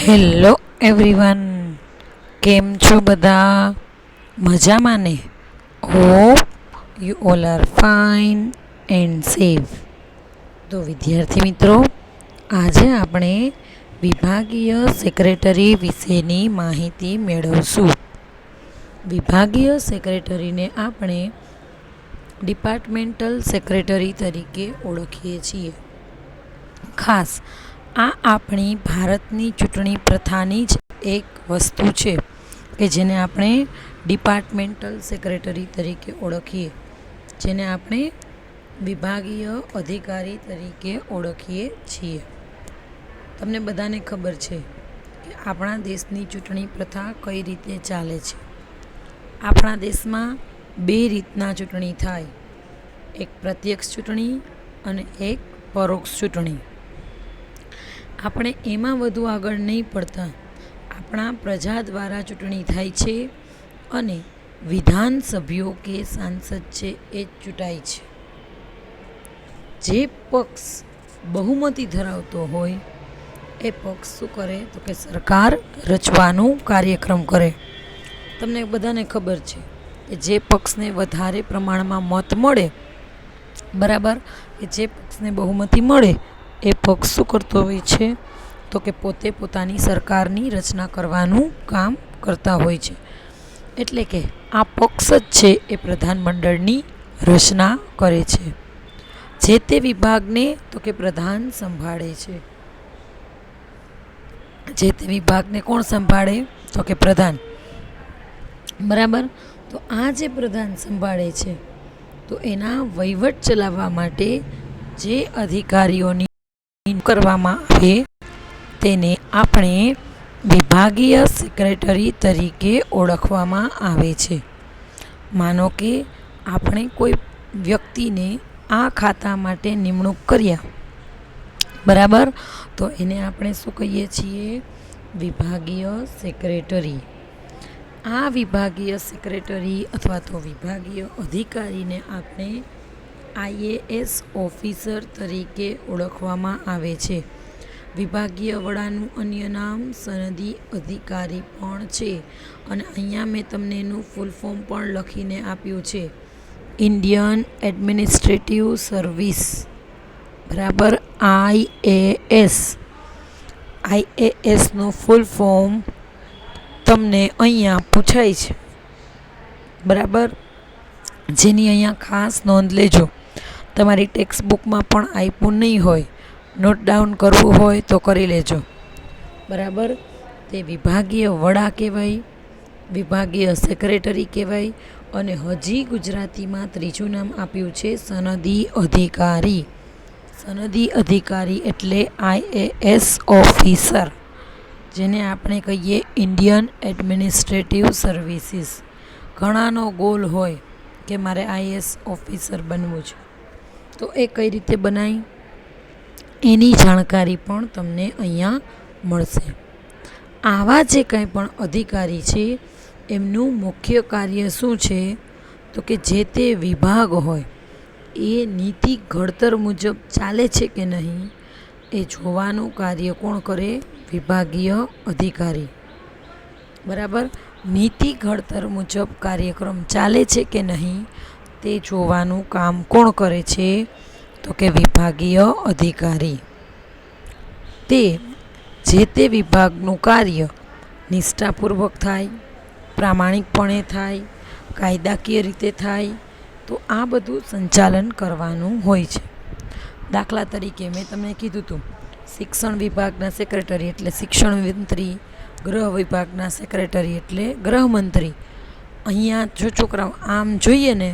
Hello everyone, કેમ છો બધા? મજામાં ને? Hope you all are fine and safe. તો વિદ્યાર્થી મિત્રો, આજે આપણે વિભાગીય સેક્રેટરી વિશેની માહિતી મેળવશું. વિભાગીય સેક્રેટરીને આપણે ડિપાર્ટમેન્ટલ સેક્રેટરી તરીકે ઓળખીએ છીએ. ખાસ આ આપણી ભારતની ચૂંટણી પ્રથાની જ એક વસ્તુ છે કે જેને આપણે ડિપાર્ટમેન્ટલ સેક્રેટરી તરીકે ઓળખીએ, જેને આપણે વિભાગીય અધિકારી તરીકે ઓળખીએ છીએ. તમને બધાને ખબર છે કે આપણા દેશની ચૂંટણી પ્રથા કઈ રીતે ચાલે છે. આપણા દેશમાં બે રીતના ચૂંટણી થાય, એક પ્રત્યક્ષ ચૂંટણી અને એક પરોક્ષ ચૂંટણી. આપણે એમાં વધુ આગળ નહીં પડતા, આપણા પ્રજા દ્વારા ચૂંટણી થાય છે અને વિધાનસભ્યો કે સાંસદ છે એ ચૂંટાય છે. જે પક્ષ બહુમતી ધરાવતો હોય એ પક્ષ શું કરે તો કે સરકાર રચવાનું કાર્યક્રમ કરે. તમને બધાને ખબર છે કે જે પક્ષને વધારે પ્રમાણમાં મત મળે, બરાબર, કે જે પક્ષને બહુમતી મળે એ પક્ષ શું કરતો હોય છે તો કે પોતે પોતાની સરકારની રચના કરવાનું કામ કરતા હોય છે. એટલે કે આ પક્ષ જ છે એ પ્રધાનમંડળની રચના કરે છે. જે તે વિભાગને તો કે પ્રધાન સંભાળે છે. જે તે વિભાગને કોણ સંભાળે તો કે પ્રધાન, બરાબર. તો આ જે પ્રધાન સંભાળે છે તો એના વહીવટ ચલાવવા માટે જે અધિકારીઓની કરવામાં આવે તેને આપણે વિભાગીય સેક્રેટરી તરીકે ઓળખવામાં આવે છે. માનો કે આપણે કોઈ વ્યક્તિને આ ખાતા માટે નિમણૂક કર્યા, બરાબર, તો એને આપણે શું કહીએ છીએ? વિભાગીય સેક્રેટરી. આ વિભાગીય સેક્રેટરી અથવા તો વિભાગીય અધિકારીને આપણે IAS ઓફિસર તરીકે ઓળખવામાં આવે છે. વિભાગીય વડાનું અન્ય નામ સનદી અધિકારી પણ છે અને અહીંયા મેં તમને એનું ફૂલ ફોર્મ પણ લખીને આપ્યું છે, ઇન્ડિયન એડમિનિસ્ટ્રેટિવ સર્વિસ, બરાબર, IAS. IASનું ફૂલ ફોર્મ તમને અહીંયા પૂછાય છે, બરાબર, જેની અહીંયા ખાસ નોંધ લેજો. તમારી ટેક્સ્ટ બુકમાં પણ આપ્યું નહીં હોય, નોટ ડાઉન કરવું હોય તો કરી લેજો, બરાબર. તે વિભાગીય વડા કહેવાય, વિભાગીય સેક્રેટરી કહેવાય અને હજી ગુજરાતીમાં ત્રીજું નામ આપ્યું છે સનદી અધિકારી. સનદી અધિકારી એટલે IAS ઓફિસર, જેને આપણે કહીએ ઇન્ડિયન એડમિનિસ્ટ્રેટિવ સર્વિસીસ. ઘણાનો ગોલ હોય કે મારે IAS ઓફિસર બનવું છે, તો એ કઈ રીતે બનાય એની જાણકારી પણ તમને અહીંયા મળશે. આવા જે કંઈ પણ અધિકારી છે એમનું મુખ્ય કાર્ય શું છે તો કે જે તે વિભાગ હોય એ નીતિ ઘડતર મુજબ ચાલે છે કે નહીં એ જોવાનું કાર્ય કોણ કરે? વિભાગીય અધિકારી, બરાબર. નીતિ ઘડતર મુજબ કાર્યક્રમ ચાલે છે કે નહીં તે જોવાનું કામ કોણ કરે છે તો કે વિભાગીય અધિકારી. તે જે તે વિભાગનું કાર્ય નિષ્ઠાપૂર્વક થાય, પ્રામાણિકપણે થાય, કાયદાકીય રીતે થાય, તો આ બધું સંચાલન કરવાનું હોય છે. દાખલા તરીકે મેં તમને કીધું હતું, શિક્ષણ વિભાગના સેક્રેટરી એટલે શિક્ષણ મંત્રી, ગૃહ વિભાગના સેક્રેટરી એટલે ગૃહમંત્રી. અહીંયા જો છોકરાઓ આમ જોઈએ ને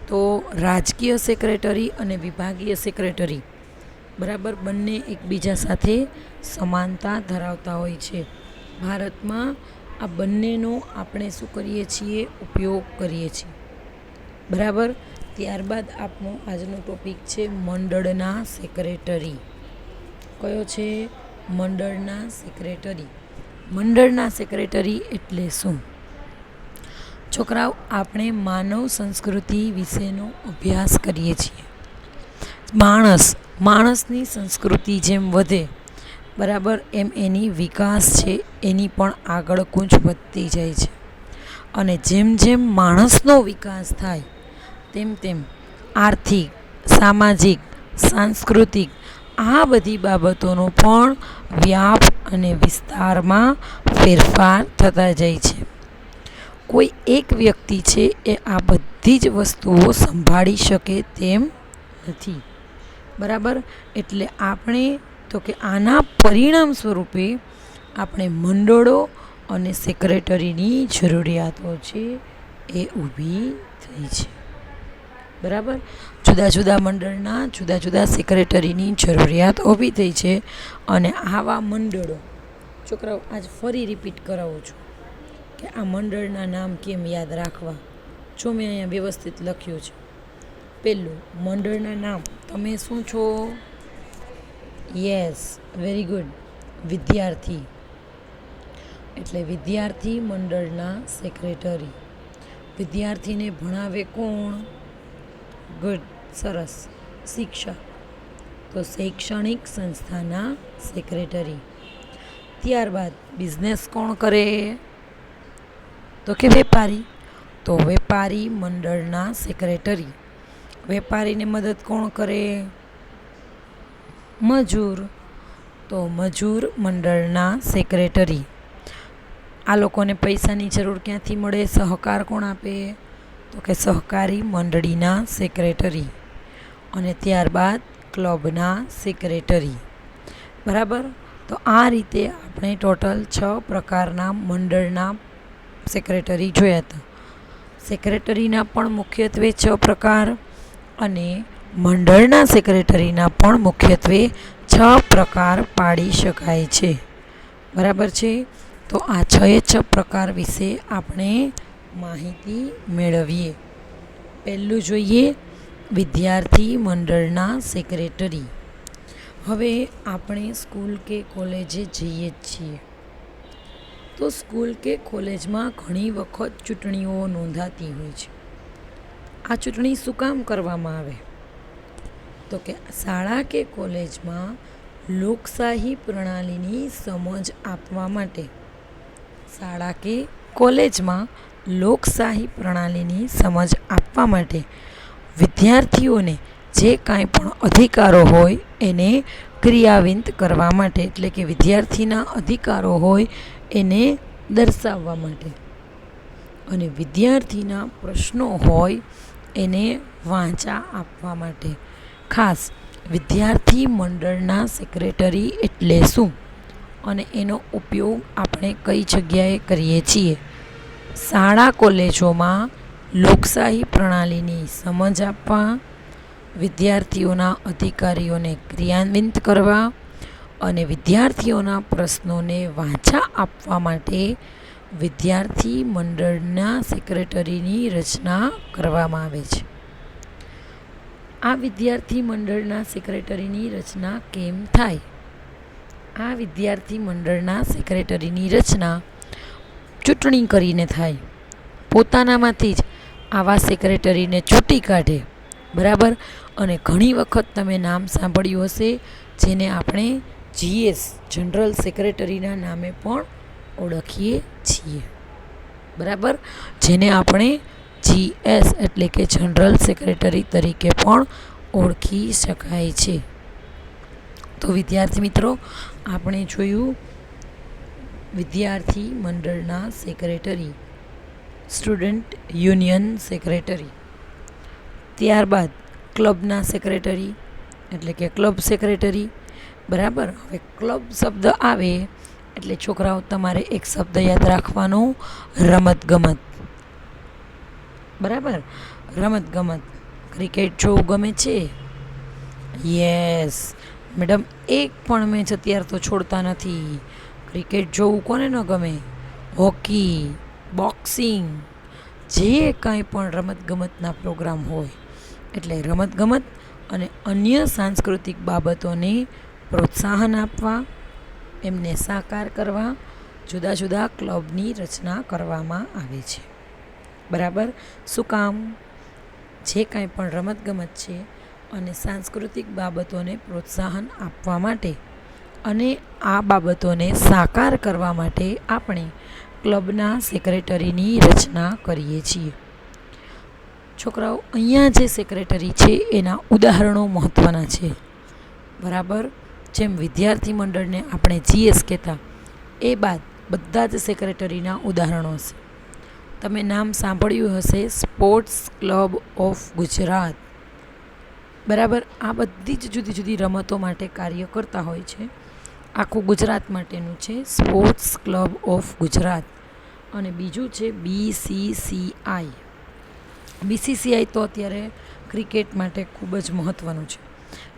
તો રાજકીય સેક્રેટરી અને વિભાગીય સેક્રેટરી, બરાબર, બંને એકબીજા સાથે સમાનતા ધરાવતા હોય છે. ભારતમાં આ બંનેનો આપણે શું કરીએ છીએ? ઉપયોગ કરીએ છીએ, બરાબર. ત્યારબાદ આપણો આજનો ટોપિક છે મંડળના સેક્રેટરી. કયો છે? મંડળના સેક્રેટરી. મંડળના સેક્રેટરી એટલે શું? છોકરાઓ, આપણે માનવ સંસ્કૃતિ વિશેનો અભ્યાસ કરીએ છીએ. માણસની સંસ્કૃતિ જેમ વધે બરાબર, એમ એની વિકાસ છે એની પણ આગળ કૂંચ વધતી જાય છે. અને જેમ જેમ માણસનો વિકાસ થાય તેમ તેમ આર્થિક, સામાજિક, સાંસ્કૃતિક આ બધી બાબતોનો પણ વ્યાપ અને વિસ્તારમાં ફેરફાર થતા જાય છે. કોઈ એક વ્યક્તિ છે એ આ બધી જ વસ્તુઓ સંભાળી શકે તેમ નથી. બરાબર, એટલે આપણે તો કે આના પરિણામ સ્વરૂપે આપણે મંડળો અને સેક્રેટરીની જરૂરિયાતો છે એ ઊભી થઈ છે. બરાબર, જુદા જુદા મંડળના જુદા જુદા સેક્રેટરીની જરૂરિયાત ઊભી થઈ છે. અને આવા મંડળો, છોકરાઓ આજ ફરી રિપીટ કરાવું છું કે આ મંડળના નામ કેમ યાદ રાખવા. જો મેં અહીંયા વ્યવસ્થિત લખ્યું છે. પહેલું, મંડળના નામ તમે શું છો? યસ, વેરી ગુડ, વિદ્યાર્થી. એટલે વિદ્યાર્થી મંડળના સેક્રેટરી. વિદ્યાર્થીને ભણાવે કોણ? ગુડ, સરસ, શિક્ષક. તો શૈક્ષણિક સંસ્થાના સેક્રેટરી. ત્યારબાદ બિઝનેસ કોણ કરે? તો કે વેપારી. તો વેપારી મંડળના સેક્રેટરી. વેપારીને મદદ કોણ કરે? મજૂર. તો મજૂર મંડળના સેક્રેટરી. આ લોકોને પૈસાની જરૂર ક્યાંથી મળે? સહકાર કોણ આપે? તો કે સહકારી મંડળીના સેક્રેટરી. અને ત્યારબાદ ક્લબના સેક્રેટરી. બરાબર, તો આ રીતે આપણે ટોટલ 6 પ્રકારના મંડળના સેક્રેટરી જોયા હતા. સેક્રેટરીના પણ મુખ્યત્વે 6 પ્રકાર અને મંડળના સેક્રેટરીના પણ મુખ્યત્વે 6 પ્રકાર પાડી શકાય છે. બરાબર છે, તો આ 6 પ્રકાર વિશે આપણે માહિતી મેળવીએ. પહેલું જોઈએ, વિદ્યાર્થી મંડળના સેક્રેટરી. હવે આપણે સ્કૂલ કે કોલેજે જઈએ જ છીએ, તો સ્કૂલ કે કોલેજમાં ઘણી વખત ચૂંટણીઓ નોંધાતી હોય છે. આ ચૂંટણી શું કામ કરવામાં આવે? તો કે શાળા કે કોલેજમાં લોકશાહી પ્રણાલીની સમજ આપવા માટે. શાળા કે કોલેજમાં લોકશાહી પ્રણાલીની સમજ આપવા માટે વિદ્યાર્થીઓને જે કાંઈ પણ અધિકારો હોય એને ક્રિયાન્વિત કરવા માટે, એટલે કે વિદ્યાર્થીના અધિકારો હોય એને દર્શાવવા માટે અને વિદ્યાર્થીના પ્રશ્નો હોય એને વાંચા આપવા માટે. ખાસ વિદ્યાર્થી મંડળના સેક્રેટરી એટલે શું અને એનો ઉપયોગ આપણે કઈ જગ્યાએ કરીએ છીએ? શાળા કોલેજોમાં લોકશાહી પ્રણાલીની સમજ આપવા, વિદ્યાર્થીઓના અધિકારીઓને ક્રિયાન્વિત કરવા અને વિદ્યાર્થીઓના પ્રશ્નોને વાંચા આપવા માટે વિદ્યાર્થી મંડળના સેક્રેટરીની રચના કરવામાં આવે છે. આ વિદ્યાર્થી મંડળના સેક્રેટરીની રચના કેમ થાય? આ વિદ્યાર્થી મંડળના સેક્રેટરીની રચના ચૂંટણી કરીને થાય. પોતાનામાંથી જ આવા સેક્રેટરીને ચૂંટી કાઢે. બરાબર, અને ઘણી વખત તમે નામ સાંભળ્યું હશે જેને આપણે GS જનરલ સેક્રેટરીના નામે પણ ઓળખીએ છીએ. બરાબર, જેને આપણે GS એટલે કે જનરલ સેક્રેટરી તરીકે પણ ઓળખી શકાય છે. તો વિદ્યાર્થી મિત્રો, આપણે જોયું વિદ્યાર્થી મંડળના સેક્રેટરી, સ્ટુડન્ટ યુનિયન સેક્રેટરી. ત્યારબાદ ક્લબના સેક્રેટરી એટલે કે ક્લબ સેક્રેટરી. બરાબર, હવે ક્લબ શબ્દ આવે એટલે છોકરાઓ તમારે એક શબ્દ યાદ રાખવાનો, રમતગમત. બરાબર, રમતગમત. ક્રિકેટ જોવું ગમે છે? યસ મેડમ, એક પણ મેચ અત્યારે તો છોડતા નથી. ક્રિકેટ જોવું કોને ન ગમે? હોકી, બોક્સિંગ, જે કાંઈ પણ રમતગમતના પ્રોગ્રામ હોય એટલે રમતગમત અને અન્ય સાંસ્કૃતિક બાબતોને પ્રોત્સાહન આપવા, એમને સાકાર કરવા જુદા જુદા ક્લબની રચના કરવામાં આવે છે. બરાબર, શું કામ? જે કાંઈ પણ રમતગમત છે અને સાંસ્કૃતિક બાબતોને પ્રોત્સાહન આપવા માટે અને આ બાબતોને સાકાર કરવા માટે આપણે ક્લબના સેક્રેટરીની રચના કરીએ છીએ. છોકરાઓ, અહીંયા જે સેક્રેટરી છે એના ઉદાહરણો મહત્ત્વના છે. બરાબર, જેમ વિદ્યાર્થી મંડળને આપણે જીએસ કહેતા, એ બાદ બધા જ સેક્રેટરીના ઉદાહરણો હશે. તમે નામ સાંભળ્યું હશે, સ્પોર્ટ્સ ક્લબ ઓફ ગુજરાત. બરાબર, આ બધી જ જુદી જુદી રમતો માટે કાર્ય કરતા હોય છે. આખું ગુજરાત માટેનું છે સ્પોર્ટ્સ ક્લબ ઓફ ગુજરાત. અને બીજું છે BCCI. BCCI તો અત્યારે ક્રિકેટ માટે ખૂબ જ મહત્ત્વનું છે.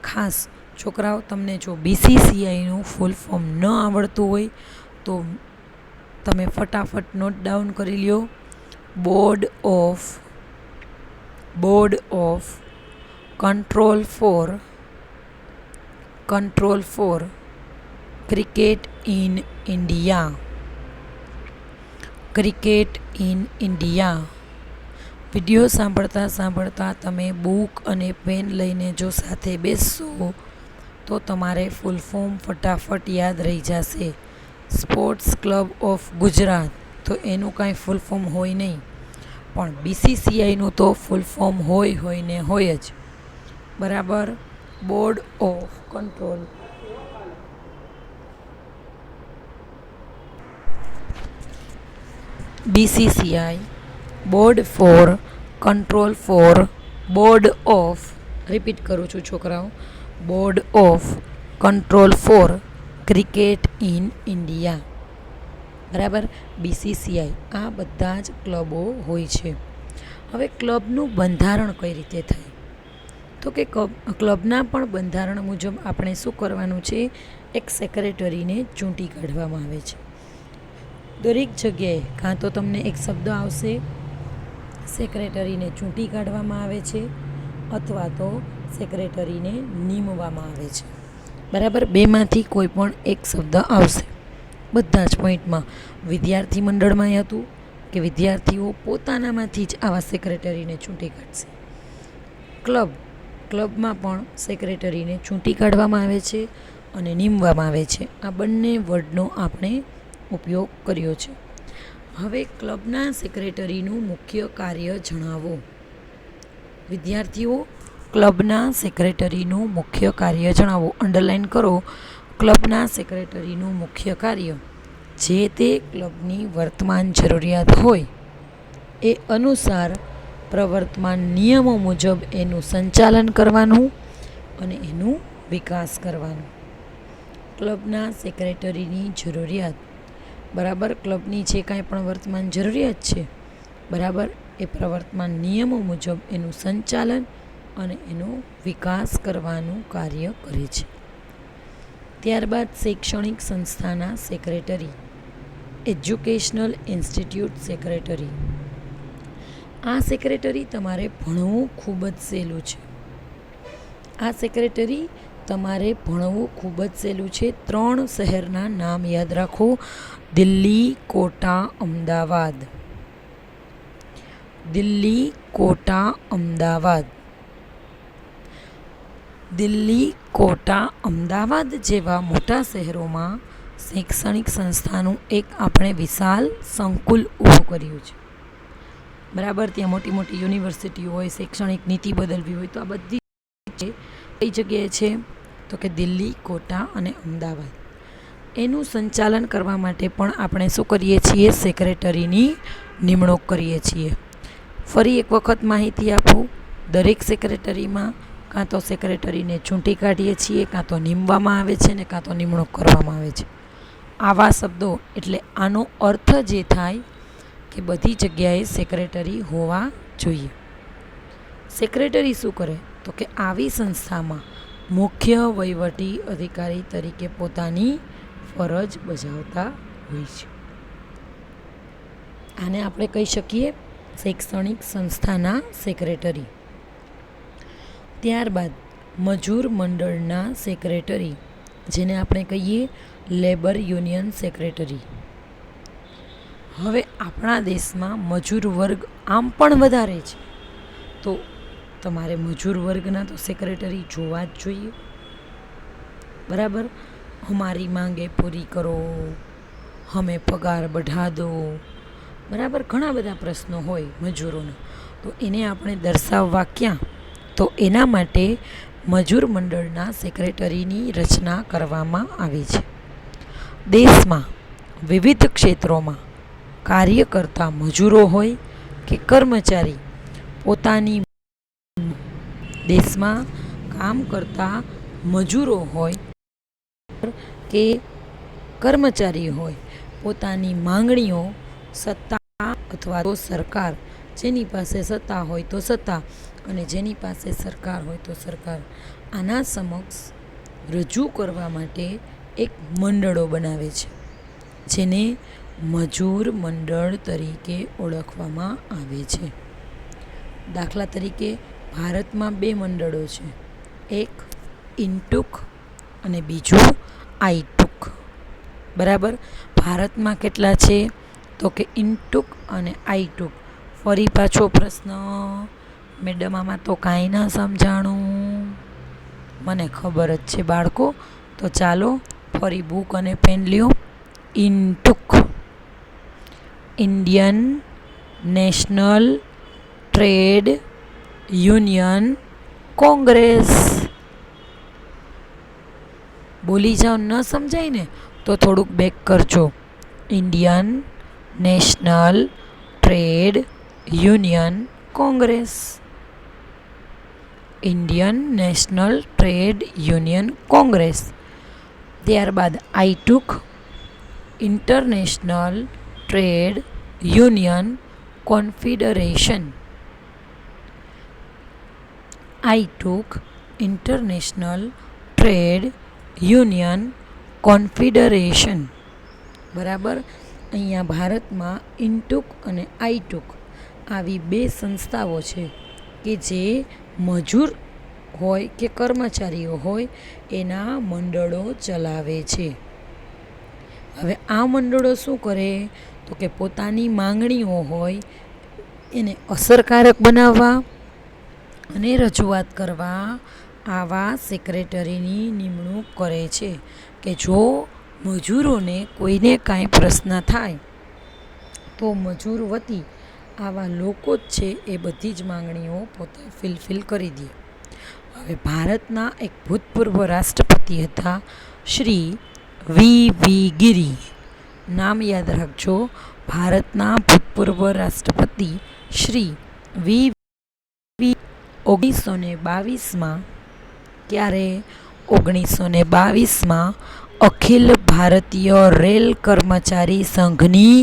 ખાસ છોકરાઓ, તમને જો BCCIનું ફૂલ ફોર્મ ન આવડતું હોય તો તમે ફટાફટ નોટ ડાઉન કરી લ્યો. Board of control for cricket in India. Video સાંભળતા તમે બુક અને પેન લઈને જો સાથે બેસશો તો તમારે ફૂલ ફોર્મ ફટાફટ યાદ રહી જશે. સ્પોર્ટ્સ ક્લબ ઓફ ગુજરાત, તો એનું કાંઈ ફૂલ ફોર્મ હોય નહીં, પણ BCCIનું તો ફૂલ ફોર્મ હોય ને હોય જ. બરાબર, board of control BCCI, board for control of, repeat કરું છું છોકરાઓ, board of control for cricket in India. બરાબર, BCCI, આ બધા જ ક્લબો હોય છે. હવે ક્લબનું બંધારણ કઈ રીતે થાય? તો કે ક્લબના પણ બંધારણ મુજબ આપણે શું કરવાનું છે? એક સેક્રેટરીને ચૂંટી કાઢવામાં આવે છે. દરેક જગ્યાએ કાં તો તમને એક શબ્દ આવશે, સેક્રેટરીને ચૂંટી કાઢવામાં આવે છે, અથવા તો સેક્રેટરીને નિમવામાં આવે છે. બરાબર, બેમાંથી કોઈ પણ એક શબ્દ આવશે. બધા જ પોઈન્ટમાં વિદ્યાર્થી મંડળમાં હતું કે વિદ્યાર્થીઓ પોતાનામાંથી જ આવા સેક્રેટરીને ચૂંટી કાઢશે. ક્લબમાં પણ સેક્રેટરીને ચૂંટી કાઢવામાં આવે છે અને નિમવામાં આવે છે. આ બંને વર્ડનો આપણે ઉપયોગ કર્યો છે. હવે ક્લબના સેક્રેટરીનું મુખ્ય કાર્ય જણાવો. વિદ્યાર્થીઓ, ક્લબના સેક્રેટરીનું મુખ્ય કાર્ય જણાવો. અંડરલાઈન કરો. ક્લબના સેક્રેટરીનું મુખ્ય કાર્ય જે તે ક્લબની વર્તમાન જરૂરિયાત હોય એ અનુસાર પ્રવર્તમાન નિયમો મુજબ એનું સંચાલન કરવાનું અને એનું વિકાસ કરવાનું. ક્લબના સેક્રેટરીની જરૂરિયાત, બરાબર, ક્લબની જે કાંઈ પણ વર્તમાન જરૂરિયાત છે, બરાબર, એ પ્રવર્તમાન નિયમો મુજબ એનું સંચાલન અને એનો વિકાસ કરવાનું કાર્ય કરે છે. ત્યારબાદ શૈક્ષણિક સંસ્થાના સેક્રેટરી, એજ્યુકેશનલ ઇન્સ્ટિટ્યૂટ સેક્રેટરી. આ સેક્રેટરી તમારે ભણવું ખૂબ જ સહેલું છે. આ સેક્રેટરી તમારે ભણવું ખૂબ જ સહેલું છે. 3 શહેરના નામ યાદ રાખો: દિલ્હી, કોટા, અમદાવાદ. દિલ્હી, કોટા, અમદાવાદ. દિલ્હી, કોટા, અમદાવાદ જેવા મોટા શહેરોમાં શૈક્ષણિક સંસ્થાનું એક આપણે વિશાળ સંકુલ ઊભું કર્યું છે. બરાબર, ત્યાં મોટી મોટી યુનિવર્સિટીઓ હોય, શૈક્ષણિક નીતિ બદલવી હોય તો આ બધી કઈ જગ્યાએ છે? તો કે દિલ્હી, કોટા અને અમદાવાદ. એનું સંચાલન કરવા માટે પણ આપણે શું કરીએ છીએ? સેક્રેટરીની નિમણૂક કરીએ છીએ. ફરી એક વખત માહિતી આપું. દરેક સેક્રેટરીમાં કાં તો સેક્રેટરીને ચૂંટી કાઢીએ છીએ, કાં તો નિમવામાં આવે છે ને કાં તો નિમણૂક કરવામાં આવે છે. આવા શબ્દો એટલે આનો અર્થ જે થાય કે બધી જગ્યાએ સેક્રેટરી હોવા જોઈએ. સેક્રેટરી શું કરે? તો કે આવી સંસ્થામાં મુખ્ય વહીવટી અધિકારી તરીકે પોતાની ફરજ બજાવતા હોય છે. આને આપણે કહી શકીએ શૈક્ષણિક સંસ્થાના સેક્રેટરી. ત્યારબાદ મજૂર મંડળના સેક્રેટરી, જેને આપણે કહીએ લેબર યુનિયન સેક્રેટરી. હવે આપણા દેશમાં મજૂર વર્ગ આમ પણ વધારે છે, તો તમારે મજૂર વર્ગના તો સેક્રેટરી જોવા જ જોઈએ. બરાબર, हमारी मांगे पूरी करो, हमें पगार बढ़ा दो, બરાબર. ઘણા બધા પ્રશ્નો હોય મજૂરોના, તો એને આપણે દર્શાવવા ક્યાં? તો એના માટે મજૂર મંડળના સેક્રેટરીની રચના કરવામાં આવી છે. દેશમાં વિવિધ ક્ષેત્રોમાં કાર્ય કરતા મજૂરો હોય કે કર્મચારી પોતાની દેશમાં કામ કરતા મજૂરો હોય કે કર્મચારી હોય પોતાની માંગણીઓ સત્તા અથવા તો સરકાર, જેની પાસે સત્તા હોય તો સત્તા અને જેની પાસે સરકાર હોય તો સરકાર, આના સમક્ષ રજૂ કરવા માટે એક મંડળો બનાવે છે, જેને મજૂર મંડળ તરીકે ઓળખવામાં આવે છે. દાખલા તરીકે ભારતમાં 2 મંડળો છે, એક ઇનટુક અને બીજું આઈટુક. બરાબર. ભારતમાં કેટલા છે? તો કે ઇનટુક અને આઈટુક. ફરી પાછો પ્રશ્ન, મેડમ આમાં તો કાંઈ ના સમજાણું. મને ખબર જ છે બાળકો, તો ચાલો ફરી બુક અને પેન લ્યો. INTUC, Indian National Trade Union Congress. બોલી જાઓ, ન સમજાય ને તો થોડુંક બેક કરજો. Indian National Trade Union Congress. Indian National Trade Union Congress. ત્યારબાદ ITUC, International Trade Union Confederation. ITUC, International Trade Union Confederation. બરાબર. અહીંયા ભારતમાં ઇનટુક અને આઈટુક આવી 2 સંસ્થાઓ છે કે જે મજૂર હોય કે કર્મચારીઓ હોય એના મંડળો ચલાવે છે. હવે આ મંડળો શું કરે? તો કે પોતાની માંગણીઓ હોય એને અસરકારક બનાવવા અને રજૂઆત કરવા આવા સેક્રેટરીની નિમણૂક કરે છે કે જો મજૂરોને કોઈને કાંઈ પ્રશ્ન થાય તો મજૂર વતી આવા લોકો જ છે એ બધી જ માંગણીઓ પોતે ફિલફિલ કરી દે. હવે ભારતના એક ભૂતપૂર્વ રાષ્ટ્રપતિ હતા શ્રી વી ગિરી. નામ યાદ રાખજો. ભારતના ભૂતપૂર્વ રાષ્ટ્રપતિ શ્રી વી 1922માં, ક્યારે? 1922માં અખિલ ભારતીય રેલ કર્મચારી સંઘની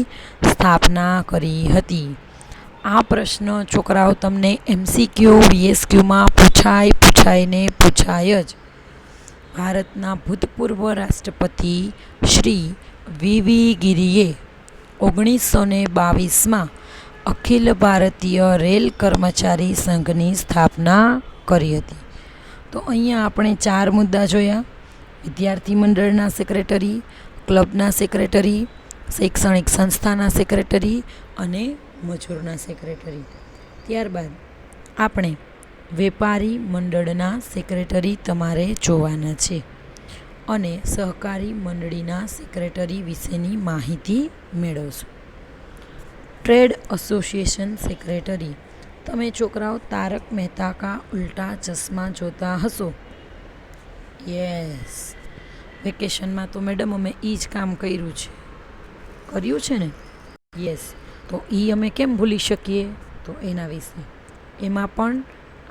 સ્થાપના કરી હતી. આ પ્રશ્ન છોકરાઓ તમને MCQ VSQમાં પૂછાય જ. ભારતના ભૂતપૂર્વ રાષ્ટ્રપતિ શ્રી વી ગિરીએ 1922માં અખિલ ભારતીય રેલ કર્મચારી સંઘની સ્થાપના કરી હતી. તો અહીંયા આપણે 4 મુદ્દા જોયા: વિદ્યાર્થી મંડળના સેક્રેટરી, ક્લબના સેક્રેટરી, શૈક્ષણિક સંસ્થાના સેક્રેટરી અને મજૂરના સેક્રેટરી. ત્યારબાદ આપણે વેપારી મંડળના સેક્રેટરી તમારે જોવાના છે અને સહકારી મંડળીના સેક્રેટરી વિશેની માહિતી મેળવશો. Trade association secretary. તમે છોકરાઓ તારક મહેતા કા ઉલ્ટા ચશ્મા જોતા હશો. યસ, વેકેશનમાં તો મેડમ અમે એ જ કામ કર્યું છે ને? યસ. તો એ અમે કેમ ભૂલી શકીએ? તો એના વિશે એમાં પણ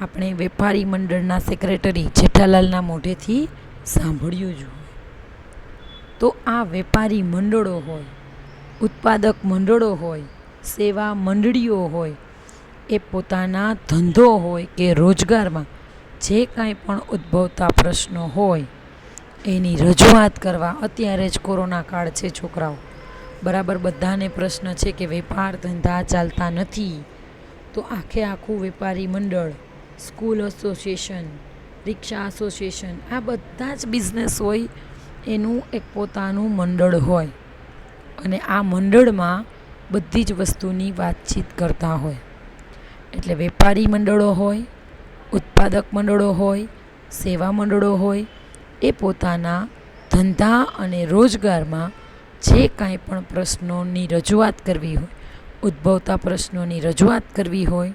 આપણે વેપારી મંડળના સેક્રેટરી જેઠાલાલના મોઢેથી સાંભળ્યું જ હોય. તો આ વેપારી મંડળો હોય, ઉત્પાદક મંડળો હોય, સેવા મંડળીઓ હોય, એ પોતાના ધંધો હોય કે રોજગારમાં જે કાંઈ પણ ઉદ્ભવતા પ્રશ્નો હોય એની રજૂઆત કરવા. અત્યારે જ કોરોના કાળ છે છોકરાઓ, બરાબર. બધાને પ્રશ્ન છે કે વેપાર ધંધા ચાલતા નથી, તો આખું વેપારી મંડળ, સ્કૂલ એસોસિએશન, રિક્ષા એસોસિએશન, આ બધા જ બિઝનેસ હોય એનું એક પોતાનું મંડળ હોય અને આ મંડળમાં બધી જ વસ્તુની વાતચીત કરતા હોય. એટલે વેપારી મંડળો હોય, ઉત્પાદક મંડળો હોય, સેવા મંડળો હોય, એ પોતાના ધંધા અને રોજગારમાં જે કાંઈ પણ પ્રશ્નોની રજૂઆત કરવી હોય, ઉદ્ભવતા પ્રશ્નોની રજૂઆત કરવી હોય,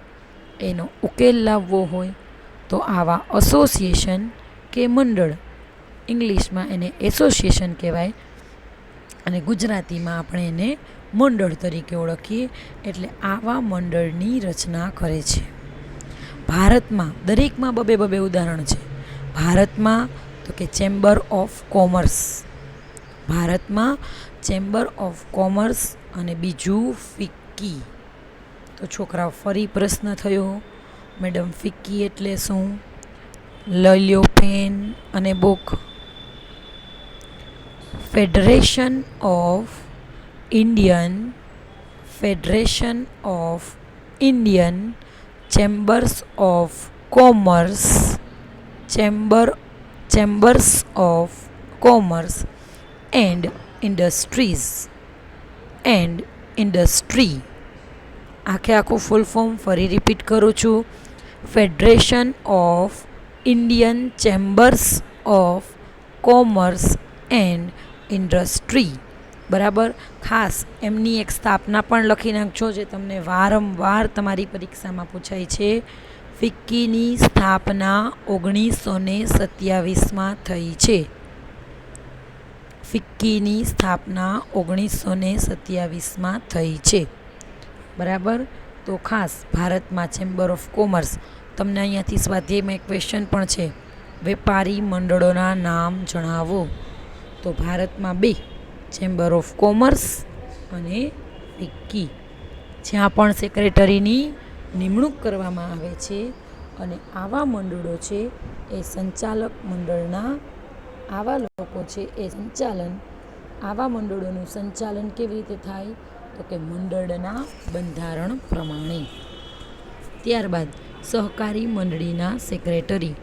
એનો ઉકેલ લાવવો હોય, તો આવા એસોસિએશન કે મંડળ, ઇંગ્લિશમાં એને એસોસિએશન કહેવાય અને ગુજરાતીમાં આપણે એને મંડળ તરીકે ઓળખીએ. એટલે આવા મંડળની રચના કરે છે. ભારતમાં દરેકમાં બબે ઉદાહરણ છે. ભારતમાં તો કે ચેમ્બર ઓફ કોમર્સ, ભારતમાં ચેમ્બર ઓફ કોમર્સ અને બીજું ફિક્કી. તો છોકરાઓ ફરી પ્રશ્ન થયો, મેડમ ફિક્કી એટલે શું? લઈ લ્યો પેન અને book. Federation of Indian chambers of commerce, chambers of commerce and industry. આખું ફૂલ ફોર્મ ફરી રિપીટ કરું છું. Federation of Indian chambers of commerce and industry. બરાબર. ખાસ એમની એક સ્થાપના પણ લખી નાખજો, જે તમને વારંવાર તમારી પરીક્ષામાં પૂછાય છે. ફિક્કીની સ્થાપના 1927માં થઈ છે. ફિક્કીની સ્થાપના 1927માં થઈ છે. બરાબર. તો ખાસ ભારતમાં ચેમ્બર ઓફ કોમર્સ. તમને અહીંયાથી સ્વાધ્યાયમાં એક ક્વેશ્ચન પણ છે, વેપારી મંડળોના નામ જણાવો. તો ભારતમાં 2, ચેમ્બર ઓફ કોમર્સ અને ફિક્કી, જ્યાં પણ સેક્રેટરીની નિમણૂક કરવામાં આવે છે. અને આવા મંડળો છે એ સંચાલક મંડળના, આવા લોકો છે એ આવા મંડળોનું સંચાલન કેવી રીતે થાય? તો કે મંડળના બંધારણ પ્રમાણે. ત્યારબાદ સહકારી મંડળીના સેક્રેટરી,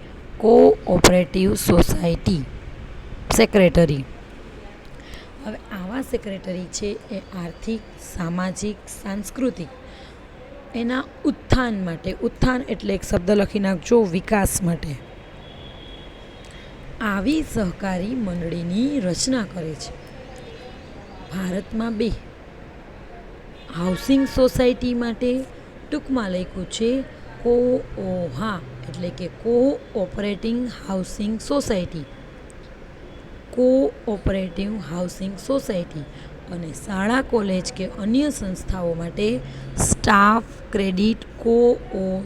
કોઓપરેટિવ સોસાયટી સેક્રેટરી. હવે આવા સેક્રેટરી છે એ આર્થિક, સામાજિક, સાંસ્કૃતિક એના ઉત્થાન માટે, ઉત્થાન એટલે એક શબ્દ લખી નાખજો, વિકાસ માટે આવી સહકારી મંડળીની રચના કરે છે. ભારતમાં 2, હાઉસિંગ સોસાયટી માટે ટૂંકમાં લખ્યું છે કોઓહા, એટલે કે cooperative housing society, cooperative housing society. અને શાળા, કોલેજ કે અન્ય સંસ્થાઓ માટે સ્ટાફ ક્રેડિટ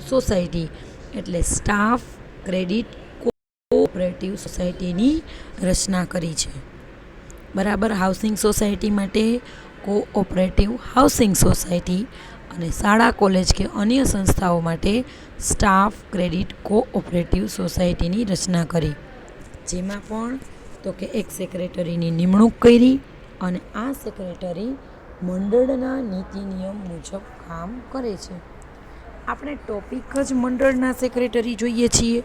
સોસાયટી, એટલે સ્ટાફ ક્રેડિટ કોઓપરેટિવ સોસાયટીની રચના કરી છે. બરાબર. હાઉસિંગ સોસાયટી માટે કોઓપરેટિવ હાઉસિંગ સોસાયટી અને શાળા, કોલેજ કે અન્ય સંસ્થાઓ માટે સ્ટાફ ક્રેડિટ કોઓપરેટિવ સોસાયટીની રચના કરી. જેમાં પણ તો કે એક સેક્રેટરીની નિમણૂક કરી અને આ સેક્રેટરી મંડળના નીતિ નિયમ મુજબ કામ કરે છે. આપણે ટોપિક જ મંડળના સેક્રેટરી જોઈએ છીએ.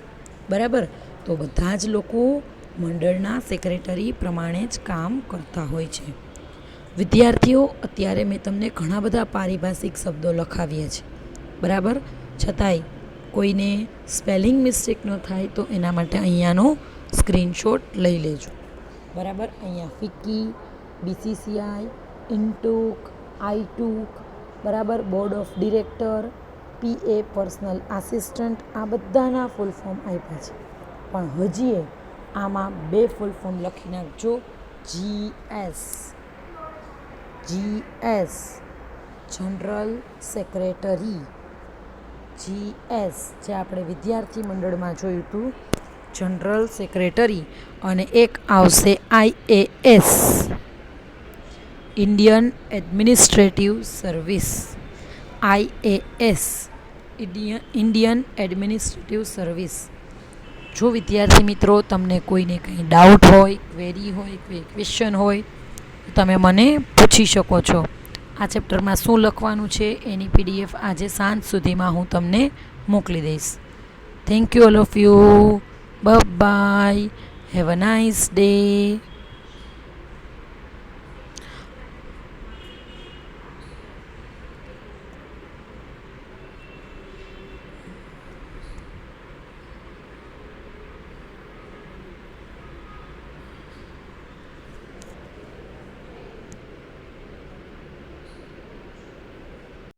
બરાબર. તો બધા જ લોકો મંડળના સેક્રેટરી પ્રમાણે જ કામ કરતા હોય છે. વિદ્યાર્થીઓ, અત્યારે મેં તમને ઘણા બધા પારિભાષિક શબ્દો લખાવ્યા છે. બરાબર. છતાંય કોઈને સ્પેલિંગ મિસ્ટેક ન થાય તો એના માટે અહીંયાનો સ્ક્રીનશોટ લઈ લેજો. બરાબર. અહીંયા ફિક્કી, BCCI, ઇન્ટુક, આઈટુક, બરાબર, board of director, PA personal assistant, આ બધાના ફૂલ ફોર્મ આપ્યા છે. પણ હજી આમાં 2 ફૂલ ફોર્મ લખી નાખજો. GS જનરલ સેક્રેટરી, GS જે આપણે વિદ્યાર્થી મંડળમાં જોયું હતું, જનરલ સેક્રેટરી. અને એક આવશે IAS, Indian administrative service, IAS Indian administrative service. જો વિદ્યાર્થી મિત્રો તમને કોઈને કંઈ ડાઉટ હોય, ક્વેરી હોય, કોઈ ક્વેશ્ચન હોય તો તમે મને પૂછી શકો છો. આ ચેપ્ટરમાં શું લખવાનું છે એની PDF આજે સાંજ સુધીમાં હું તમને મોકલી દઈશ. Thank you all of you. Bye. Have a nice day.